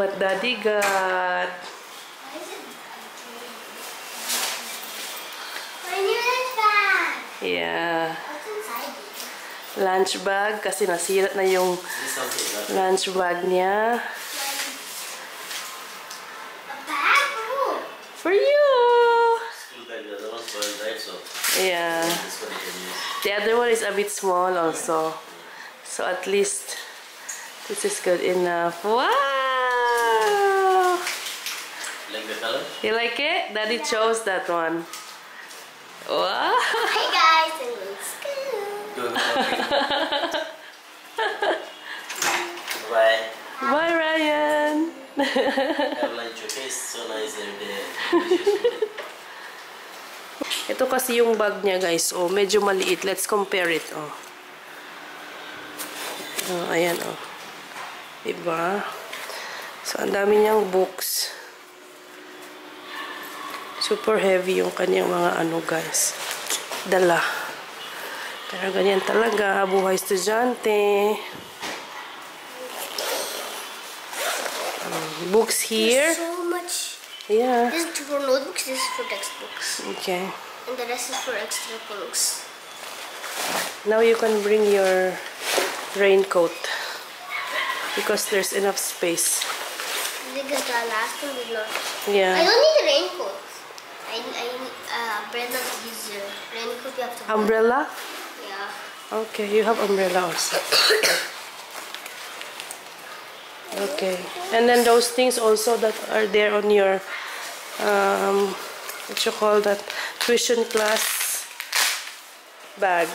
what Daddy got. My new lunch bag. Yeah. What's inside it? Lunch bag kasi nasira na yung lunch bag niya. A bag? Oh. For you! School bag, the other one's spoiled, right? So Yeah. this one you can use. The other one is a bit small also. So at least this is good enough. Wow! Like the color? You like it? Daddy chose that one. Wow! Hey guys, it looks good. Go. Bye. Bye, Ryan! Have lunch, okay? It's so nice every day. Delicious food. Ito kasi yung bag niya, guys. Oh, medyo maliit. Let's compare it. Oh. Oh, ayan, oh. Diba? So, ang dami niyang books. Super heavy yung kanyang mga ano, guys. Dala. Pero ganyan talaga. Buhay estudyante. Books here. There's so much. Yeah. This is for notebooks, this is for textbooks. Okay. And the rest is for extra books. Now you can bring your raincoat. Because there's enough space. Because the last one did not. I Yeah. don't need a raincoat. I need umbrella easier. Raincoat you have to buy. Umbrella? Yeah. Okay, you have umbrella also. Okay. And then those things also that are there on your, what you call that, tuition class bag.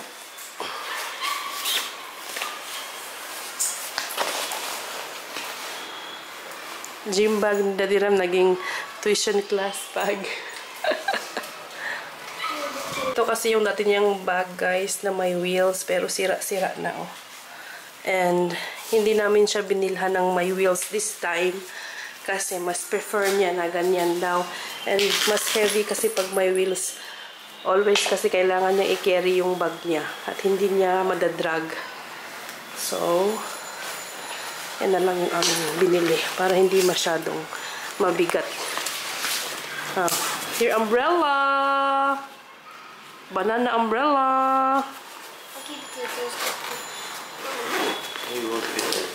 Gym bag ni Daddy Ram naging tuition class bag. Ito kasi yung dati niyang bag, guys, na may wheels pero sira-sira na, oh. And hindi namin siya binilhan ng may wheels this time kasi mas prefer niya na ganyan daw. And mas heavy kasi pag may wheels. Always kasi kailangan niya i-carry yung bag niya at hindi niya madadrag. So, yan na lang yung aming binili para hindi masyadong mabigat. Your umbrella! Banana umbrella! I'll keep this. You won't fit it.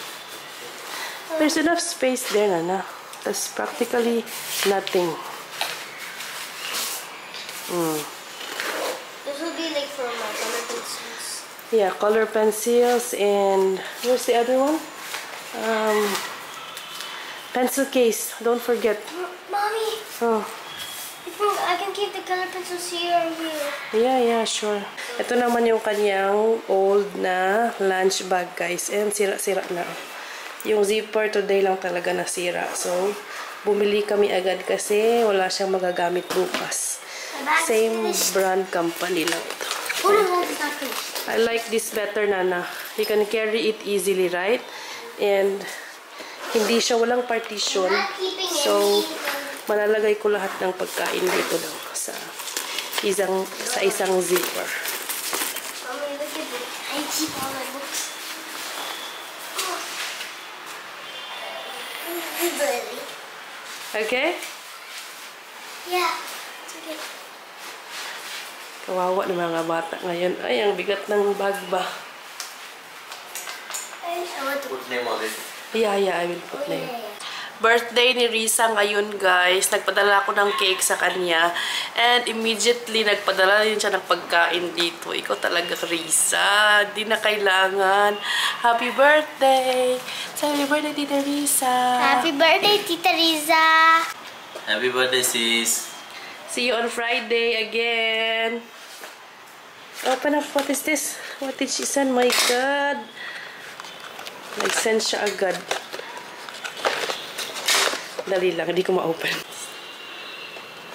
There's enough space there, Nana. That's practically nothing. This will be like for my color pencils. Yeah, color pencils and where's the other one? Pencil case. Don't forget. Mommy, Oh, I can keep the color pencils here or here. yeah, sure. Ito naman yung kanyang old na lunch bag, guys. And sira-sira na. Yung zipper today lang talaga nasira. So, bumili kami agad kasi wala siyang magagamit bukas. Same brand company lang ito. Oh no, it's not finished. I like this better, Nana. You can carry it easily, right? And hindi siya walang partition. So, malalagay ko lahat ng pagkain dito daw sa isang zipper. Mommy, look at this. I keep all my books. Okay? Yeah, it's okay. Kawawa ng mga bata ngayon. Ay, ang bigat ng bag ba? I want to. Put name on it. Yeah, I will put name. Yeah. Birthday ni Risa ngayon, guys. Nagpadala ako ng cake sa kanya. And immediately, nagpadala din siya ng pagkain dito. Ikaw talaga, Risa. Di na kailangan. Happy birthday! Happy birthday, Tita Risa! Happy birthday, Tita Riza! Happy birthday, sis. See you on Friday again. Open up. What is this? What did she send? My God. Nag-send siya agad. Dali lang. Hindi ko ma-open.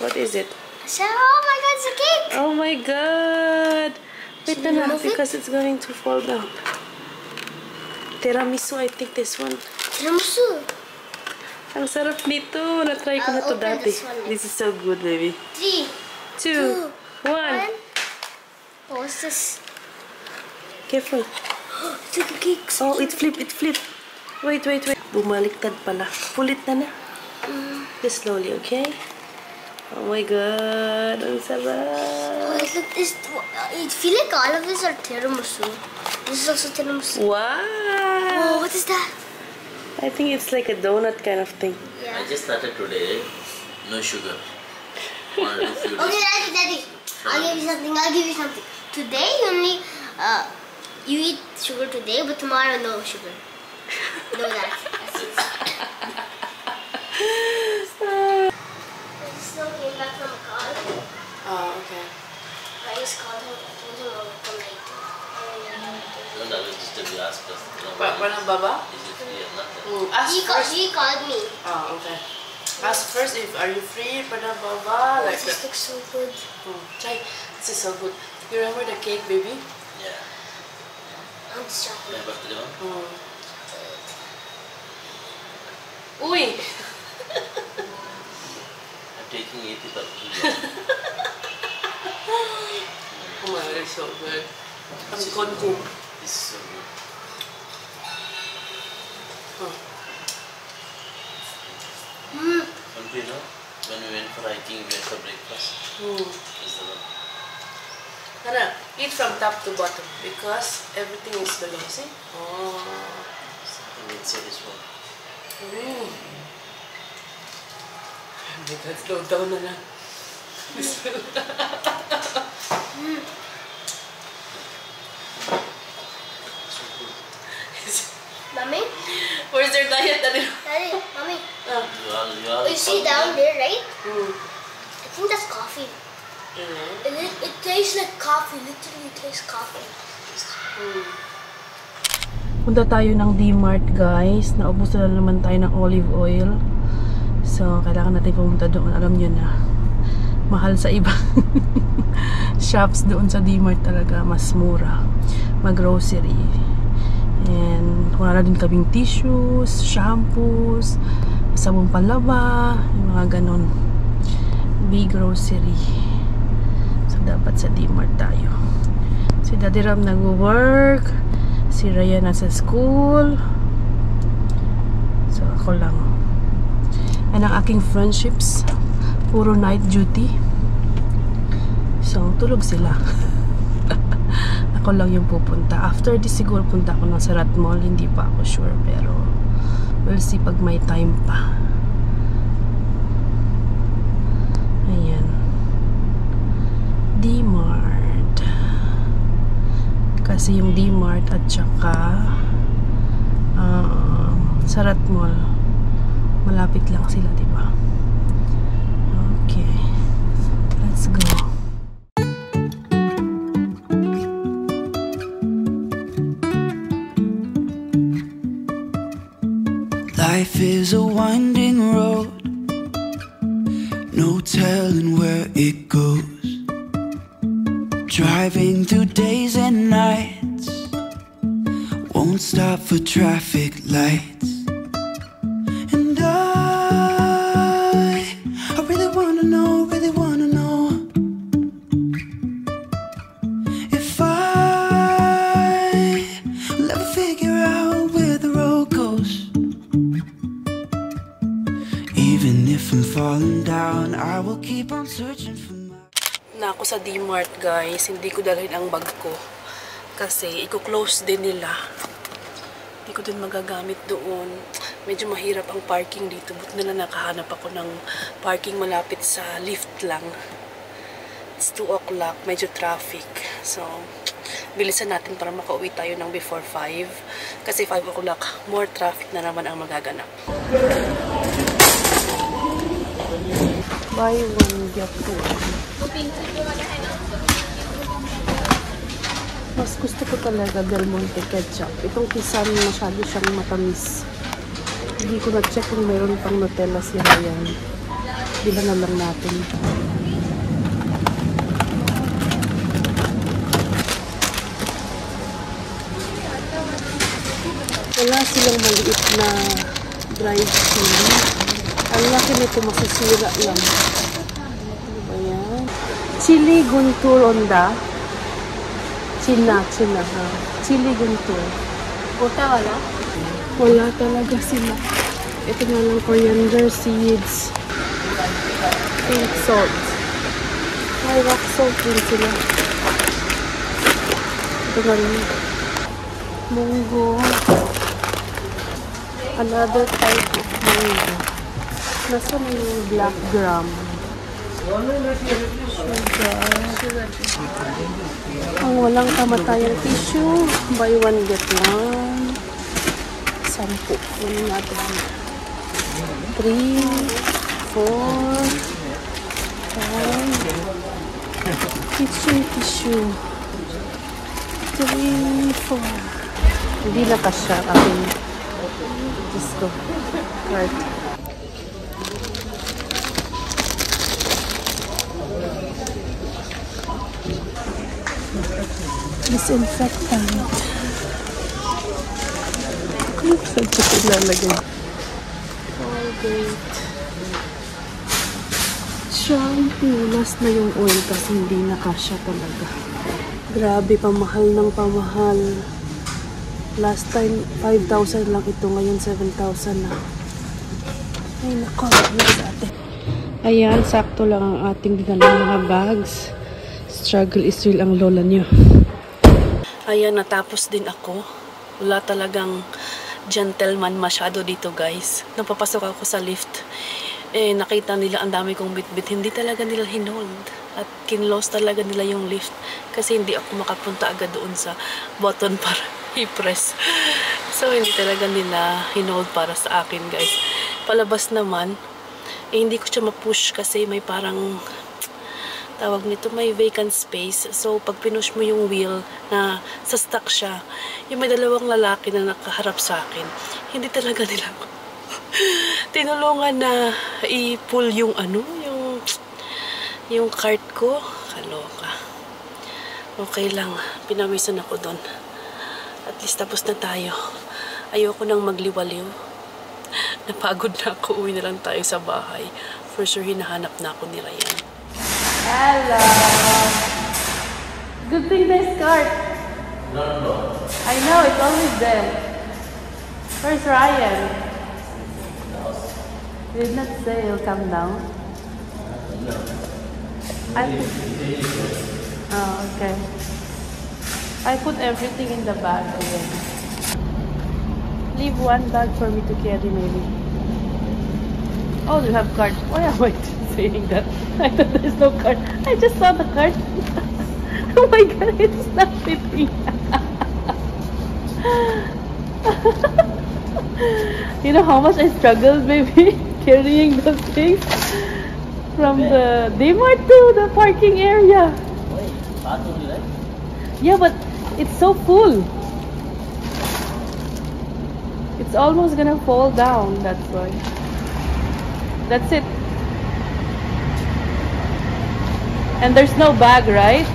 What is it? So, oh my God, it's a cake! Oh my God. Wait Should we na remove it? because it's going to fall down. Tiramisu, I think this one. Tiramisu. Ang sarap nito. Na-try ko na I'll to open dati. this one next. This is so good, baby. 3, 2, 1. Oh, what's this? Careful. It's like a cake. Oh, it flipped. Wait. Bumaliktad pala. Pulit na na. Just slowly, okay? Oh my god. Ang sarap. Oh, look, this. I feel like all of these are tiramisu. This is also tiramisu. Wow. Oh, what is that? I think it's like a donut kind of thing. I just started today. No sugar. Only few Okay, days. Daddy. I'll give you something. I'll give you something. Today, you only you eat sugar today, but tomorrow no sugar. No that. I just now came back from a call. Oh, okay. I just called him. I told him I'll come later. Don't always disturb you. Ask us. Parang baba? Is it free or not? Ask first. He called me. Oh, okay. Ask first if are you free, parang baba, like This that. looks so good. Try. This is so good. You remember the cake, baby? Yeah. I'm just chocolate. My birthday one? Uy! I'm taking 80 per Oh my god, it's so good. Ang konko. This is so good. Don't you know? When we went for hiking, we went for breakfast. This is the one. Nana, eat from top to bottom because everything is below. See? Oh. Something inside this one. Oh my god, slow down na lang. So good. Mommy? Where's your diet? Daddy, Mommy. You all You see down there, right? Mm. I think that's coffee. It tastes like coffee. Literally, it tastes coffee. Punta tayo ng D-Mart, guys. Naubos na naman tayo ng olive oil. So, kailangan natin pumunta doon. Alam nyo na, mahal sa iba. Shops doon sa D-Mart talaga, mas mura. Mag-grocery. And wala na din kaming tissues, shampoos, sabong panlaba, yung mga ganon. Big grocery. So, dapat sa D-Mart tayo. Si Daddy Ram nag-work. Si Raya nasa school. So, ako lang. And ang aking friendships, puro night duty. So, tulog sila. Ako lang yung pupunta. After this, siguro punta ako ng Sarat Mall. Hindi pa ako sure, pero we'll see pag may time pa. Ayan. D-Mart. Kasi yung D-Mart at saka Sarat Mall, malapit lang sila, diba? Okay. Let's go. Life is a winding road, no telling where it goes. Driving through days and nights, won't stop for traffic lights. And I really wanna know if I'll ever figure out where the road goes. Even if I'm falling down, I will keep on searching for Na ako sa D-Mart, guys. Hindi ko dalhin ang bag ko kasi i-close din nila. Hindi ko din magagamit doon. Medyo mahirap ang parking dito. Buti na lang nakahanap ako ng parking malapit sa lift lang. It's 2 o'clock. Medyo traffic. So, bilisan natin para makauwi tayo ng before 5. Kasi 5 o'clock, more traffic na naman ang magaganap. Buy one, get one. Mas gusto ko talaga Del Monte ketchup. Itong Kisan masyado siyang matamis. Hindi ko na-check kung mayroon pang Nutella si Ryan. Bila na lang natin. Wala silang maliit na dried chili. Ang laki nito masisira lang. Ano ba yan? Chili Guntur Onda. China ha. Chili Guntur. Kota wala? Wala talaga sila. Ito na lang coriander seeds. Pink salt. May rock salt din sila. Ito na rin. Munggo. Another type of mango. Nasa na yung black gram. Sugar. Ang walang kamatayang tissue. Buy one, get one. 10. Ano natin? 3, 4, 5. Tissue. 3, 4. Hindi na kasya aking disco card. Disinfectant. Saan siya ilalagay? Colgate. Shampoo. Last na yung oil kasi hindi na kasya talaga. Grabe, pamahal ng pamahal. Last time, 5,000 lang ito. Ngayon, 7,000 na. Ay, nako. Ayan, sakto lang ang ating dinalang mga bags. Struggle is real ang lola niyo. Ayan, natapos din ako. Wala talagang gentleman masyado dito, guys. Napapasok ako sa lift. Nakita nila ang dami kong bitbit. Hindi talaga nila hinold. At kinlos talaga nila yung lift. Kasi hindi ako makapunta agad doon sa button para i-press. So, hindi talaga nila hinold para sa akin, guys. Palabas naman, hindi ko siya ma-push kasi may parang tawag nito, may vacant space. So, pag pinush mo yung wheel na sa stuck siya, yung may dalawang lalaki na nakaharap sa akin, hindi talaga nila tinulungan na i-pull yung yung cart ko. Kaloka. Okay lang. Pinawisan ako doon. At least tapos na tayo. Ayoko nang magliwaliw. Napagod na ako. Uwi na lang tayo sa bahay. For sure, hinahanap na ako ni Ryan. Hello! Good thing there's cart. No. I know, it's always there. Where's Ryan? Did not say he'll come down. No. Oh, okay. I put everything in the bag again. Leave one bag for me to carry, maybe. Oh, you have cart. Why am I saying that? I thought there's no cart. I just saw the cart. Oh my god, it's not fitting. You know how much I struggled, baby, carrying those things from the D-Mart to the parking area. Wait, bathroom, right? Yeah, but it's so full. It's almost gonna fall down, that's why. That's it. And there's no bag, right?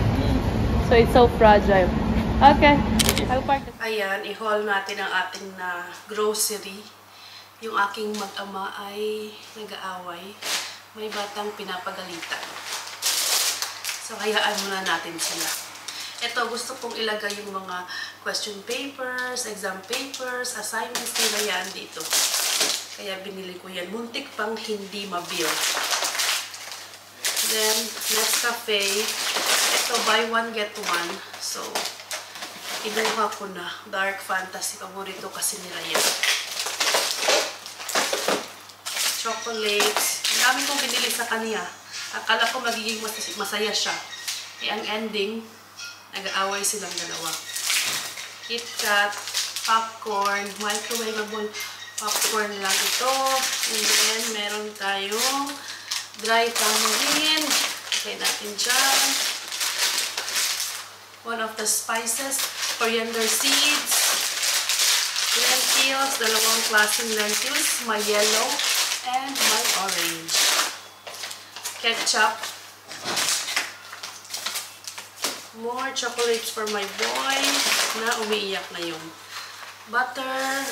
So it's so fragile. Okay. I'll park it. Ayan, i-haul natin ang ating na grocery. Yung aking mag-ama ay nag-aaway. May batang pinapagalitan. So, hayaan muna natin sila. Ito, gusto kong ilagay yung mga question papers, exam papers, assignments nila yan dito. Kaya binili ko yan. Muntik pang hindi mabil. Then, Nescafe. Ito, buy one, get one. So, inuha ko na. Dark Fantasy. Paborito kasi nila yan. Chocolates. Ang dami kong binili sa kanya. Akala ko magiging masaya siya. Ang ending, nag-aaway silang dalawa. KitKat, popcorn, microwavable popcorn lang ito. And then, meron tayong dry tamarind. Okay natin dyan. One of the spices, coriander seeds, lentils, dalawang klaseng lentils, my yellow and my orange. Ketchup. More chocolates for my boy na umiiyak na yung butter.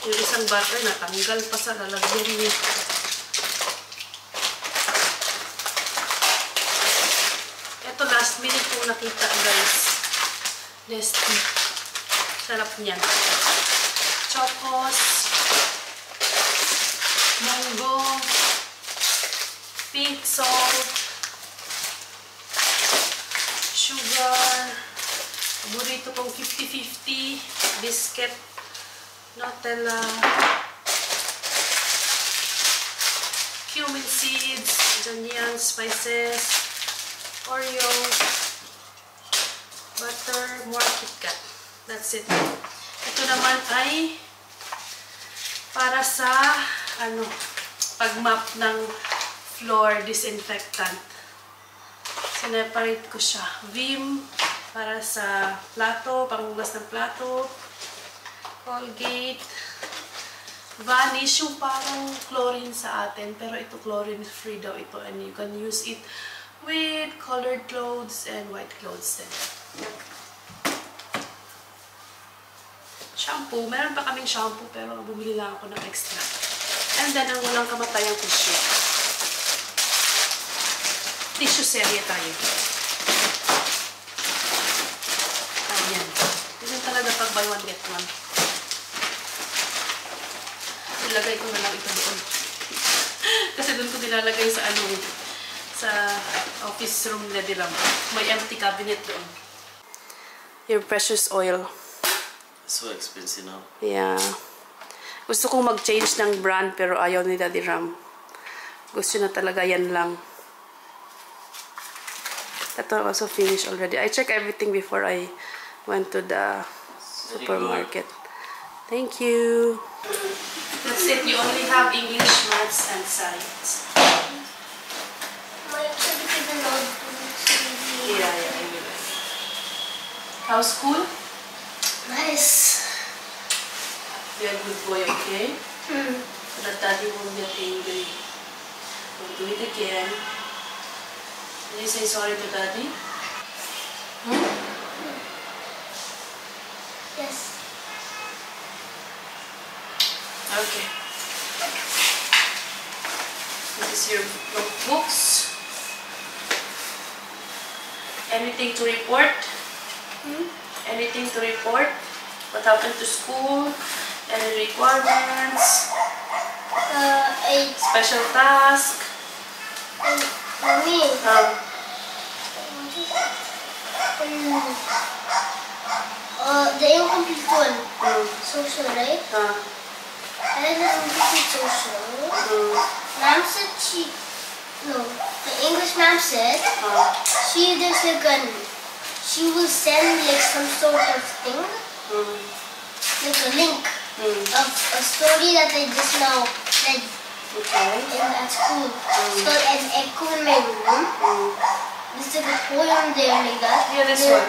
Yung isang butter natanggal pa sa lalagyan niya. Ito last minute kong nakita, guys. Nesty. Sarap niyan. Chocos, munggo, pink salt, sugar, paborito kong 50-50, biscuit, Nutella, cumin seeds, dyan yan, spices, Oreo, butter, more KitKat. That's it. Ito naman ay para sa pag-mop ng floor disinfectant. Sineparate ko siya. Vim para sa plato, panghugas ng plato. Colgate. Vanish, yung parang chlorine sa atin. Pero ito chlorine free daw ito. And you can use it with colored clothes and white clothes din. Shampoo. Meron pa kaming shampoo pero bumili lang ako ng extra. And then, ang walang kamatayang tissue. Tissue serye tayo. Ayan. Ganyan talaga pag buy one get one. Ilagay ko na lang ito doon. Kasi doon ko nilalagay sa sa office room na diram. May empty cabinet doon. Your precious oil. So expensive now. Yeah. Gusto kong mag-change ng brand pero ayaw ni Daddy Ram. Gusto na talaga yan lang. Ito also finished already. I checked everything before I went to the supermarket. Thank you. That's it. You only have English, maths, and science. My activity is not Yeah, I will. How's school? nice. You're a good boy, okay? So that Daddy won't get angry. Don't do it again. Can you say sorry to Daddy? Yes. Okay. This is your notebooks. Anything to report? Anything to report? What happened to school? Any requirements? Special task? Mommy. The incomplete one. Social, right? I had an incomplete social. Ma'am said the English ma'am said she will send like some sort of thing, like a link of a story that I just now read at school. It's called An Echo in My Room. There's like a poem there like that. Yeah, this one.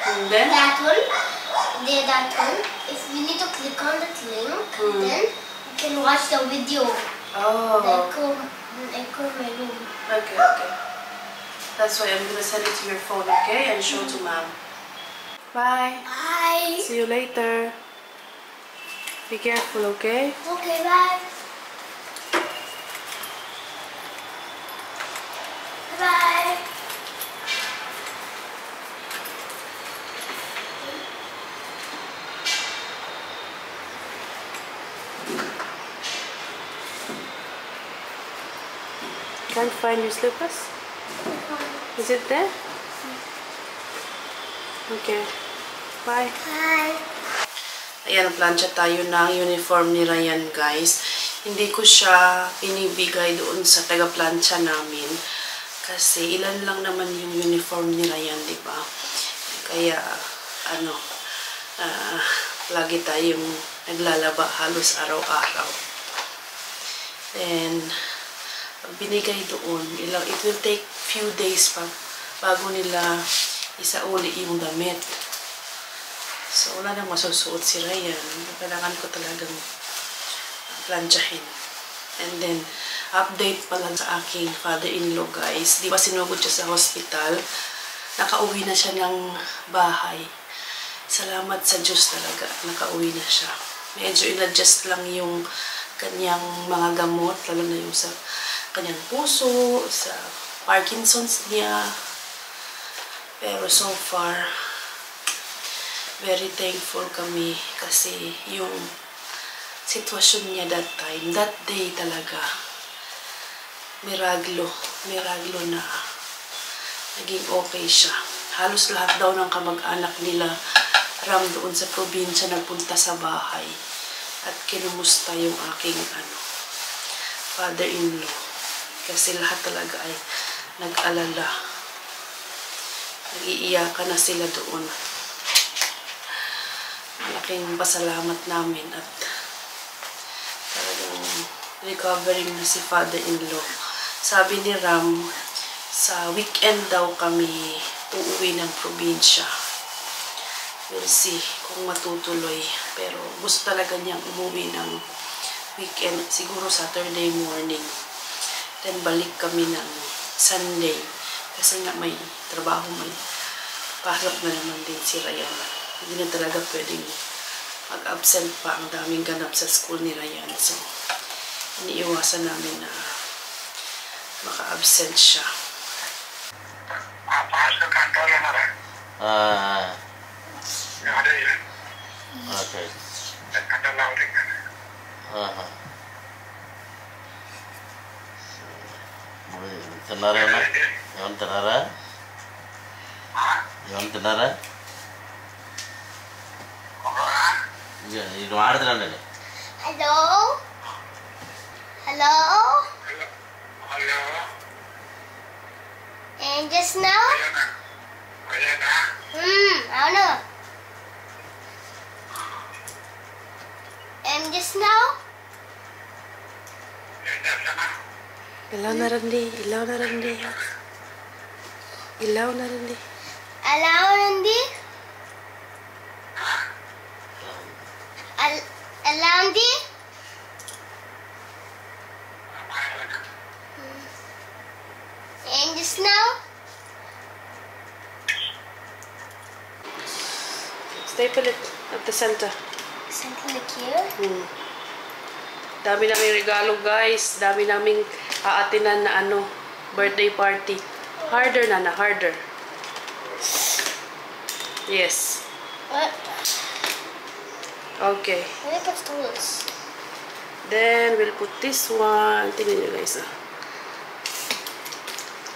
And then? That one. If we need to click on that link, then we can watch the video. Oh. The Echo in My Room. Okay. That's why I'm gonna send it to your phone, okay? And show to Mom. Bye. Bye. See you later. Be careful, okay? Okay, bye. Bye. Can't find your slippers? Is it there? Okay. Bye. Bye. Ayan, plancha tayo ng uniform ni Ryan, guys. Hindi ko siya pinibigay doon sa taga-plancha namin. Kasi ilan lang naman yung uniform ni Ryan, di ba? Kaya, lagi tayong naglalaba halos araw-araw. And, binigay doon, it will take few days pa bago nila isauli yung damit. So, wala nang masusuot si Ryan. Kailangan ko talagang planchahin. And then, update pala sa aking father-in-law, guys. Di ba sinugod siya sa hospital? Nakauwi na siya ng bahay. Salamat sa Diyos talaga. Nakauwi na siya. Medyo in-adjust lang yung kanyang mga gamot, lalo na yung sa kanyang puso, sa Parkinson's niya. Pero so far, very thankful kami kasi yung sitwasyon niya that day talaga, miraglo na naging okay siya. Halos lahat daw ng kamag-anak nila Ram doon sa probinsya nagpunta sa bahay at kinumusta yung aking father-in-law kasi lahat talaga ay nag-alala, nag-iiyakan na sila doon. Malaking pasalamat namin at talagang recovering na si father-in-law. Sabi ni Ram, sa weekend daw kami uuwi ng probinsya. We'll see kung matutuloy. Pero gusto talaga niyang umuwi ng weekend, siguro Saturday morning. Then balik kami ng Sunday. Kasi nga may trabaho, may pasok na naman din si Ryan. Hindi na talaga pwedeng mag-absent pa. Ang daming ganap sa school ni Ryan. So, iniiwasan namin na maka-absent siya. Okay. Tenara na? Yung tenara? Yung tenara? Yung maaradaran na. Hello? Hello? And just now? I don't know. And just now? Ilaw na rin di. Ilaw na rin di. Ilaw na rin di. Allow Nandi? Allow Nandi? And just now? Stay put it at the center. Something like here? Dami naming regalo, guys. Dami naming aatinan na birthday party. Harder na, harder. Yes. What? Okay. Let me put tools. Then, we'll put this one. Tingnan nyo, guys.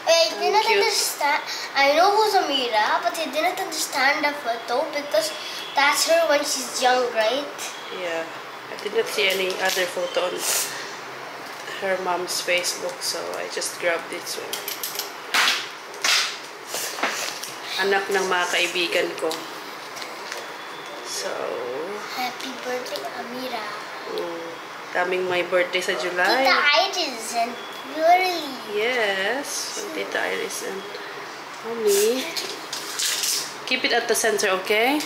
I didn't Cute. understand. I know who's Amira, but I didn't understand the photo because that's her when she's young, right? Yeah. I did not see any other photo on her mom's Facebook, so I just grabbed this one. Anak ng mga kaibigan ko. So, Happy birthday, Amira. daming my birthday sa Tita July. Iris and Yuri. Yes, from Tita Iris and Mommy. Keep it at the center, okay?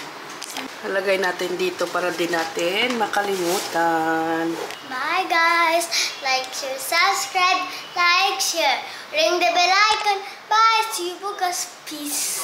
Halagay natin dito para di natin makalimutan. Bye guys. Like, share, subscribe, like, share. Ring the bell icon. Bye. See you bukas. Peace.